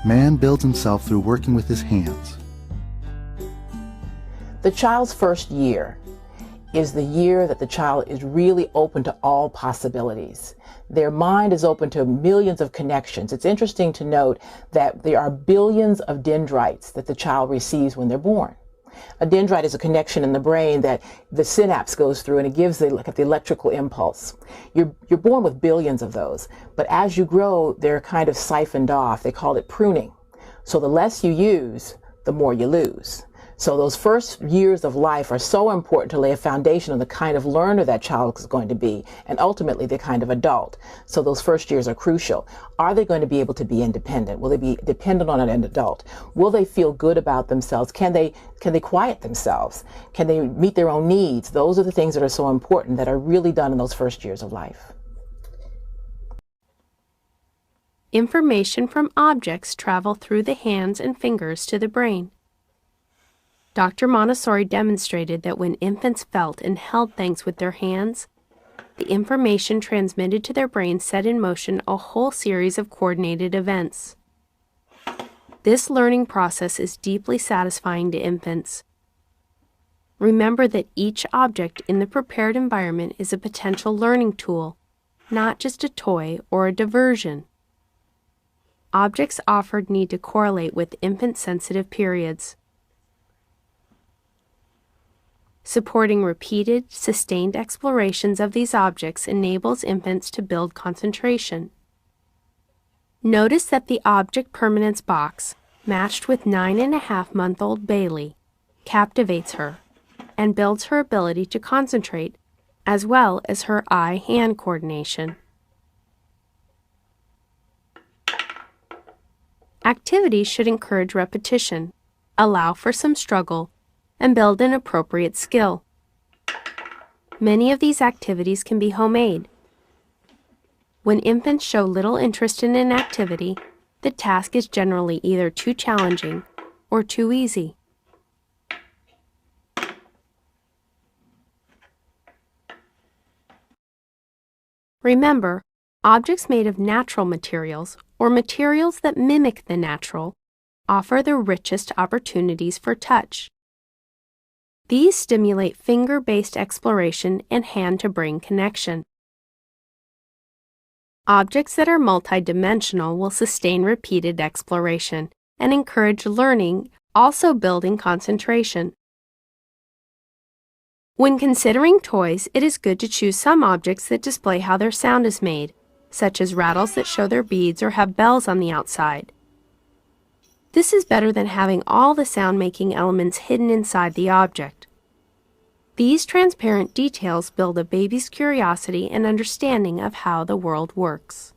Man builds himself through working with his hands. The child's first year is the year that the child is really open to all possibilities. Their mind is open to millions of connections. It's interesting to note that there are billions of dendrites that the child receives when they're born. A dendrite is a connection in the brain that the synapse goes through, and it gives the electrical impulse. You're born with billions of those, but as you grow, they're kind of siphoned off. They call it pruning. So the less you use, the more you lose. So those first years of life are so important to lay a foundation of the kind of learner that child is going to be, and ultimately the kind of adult. So those first years are crucial. Are they going to be able to be independent? Will they be dependent on an adult? Will they feel good about themselves? Can they quiet themselves? Can they meet their own needs? Those are the things that are so important that are really done in those first years of life. Information from objects travel through the hands and fingers to the brain. Dr. Montessori demonstrated that when infants felt and held things with their hands, the information transmitted to their brains set in motion a whole series of coordinated events. This learning process is deeply satisfying to infants. Remember that each object in the prepared environment is a potential learning tool, not just a toy or a diversion. Objects offered need to correlate with infant-sensitive periods. Supporting repeated, sustained explorations of these objects enables infants to build concentration. Notice that the object permanence box, matched with 9.5-month-old Bailey, captivates her and builds her ability to concentrate, as well as her eye-hand coordination. Activities should encourage repetition, allow for some struggle, and build an appropriate skill. Many of these activities can be homemade. When infants show little interest in an activity, the task is generally either too challenging or too easy. Remember, objects made of natural materials or materials that mimic the natural offer the richest opportunities for touch. These stimulate finger-based exploration and hand-to-brain connection. Objects that are multidimensional will sustain repeated exploration and encourage learning, also building concentration. When considering toys, it is good to choose some objects that display how their sound is made, such as rattles that show their beads or have bells on the outside. This is better than having all the sound-making elements hidden inside the object. These transparent details build a baby's curiosity and understanding of how the world works.